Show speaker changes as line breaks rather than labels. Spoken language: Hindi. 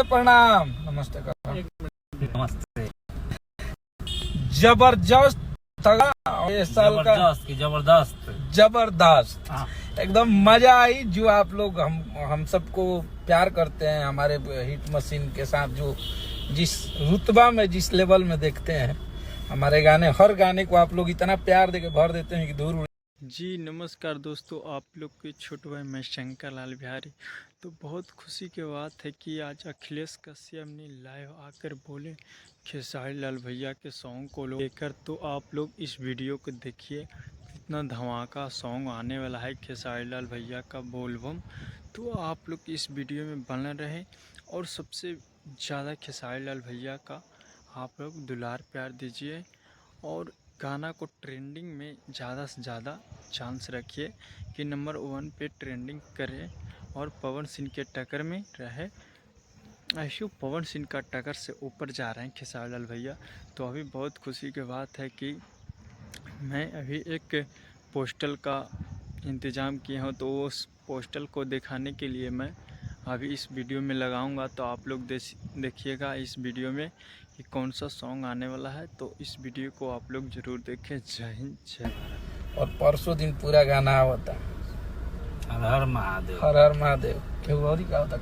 प्रणाम। नमस्ते करो।
नमस्ते।
जबरदस्त था ये साल का, जबरदस्त एकदम मजा आई। जो आप लोग हम सबको प्यार करते हैं, हमारे हिट मशीन के साथ, जो जिस रुतबा में, जिस लेवल में देखते हैं हमारे गाने, हर गाने को आप लोग इतना प्यार देके भर देते हैं कि दूर।
जी नमस्कार दोस्तों, आप लोग के छोटे भाई मैं शंकर लाल बिहारी। तो बहुत खुशी की बात है कि आज अखिलेश कश्यप ने लाइव आकर बोले खेसारी लाल भैया के सॉन्ग को लेकर। तो आप लोग इस वीडियो को देखिए, कितना धमाका सॉन्ग आने वाला है खेसारी लाल भैया का बोलबम। तो आप लोग इस वीडियो में बने रहें और सबसे ज़्यादा खेसारी लाल भैया का आप लोग दुलार प्यार दीजिए और गाना को ट्रेंडिंग में ज़्यादा से ज़्यादा चांस रखिए कि नंबर 1 पे ट्रेंडिंग करे और पवन सिंह के टक्कर में रहे। ऐशु पवन सिंह का टक्कर से ऊपर जा रहे हैं खेसारी लाल भैया। तो अभी बहुत खुशी की बात है कि मैं अभी एक पोस्टल का इंतज़ाम किया हूँ, तो उस पोस्टल को दिखाने के लिए मैं अभी इस वीडियो में लगाऊंगा। तो आप लोग देखिएगा इस वीडियो में कि कौन सा सॉन्ग आने वाला है। तो इस वीडियो को आप लोग ज़रूर देखें। जय हिंद, जय भारत।
और परसों दिन पूरा गाना होता,
हर हर महादेव,
हर हर महादेव। क्यों का होता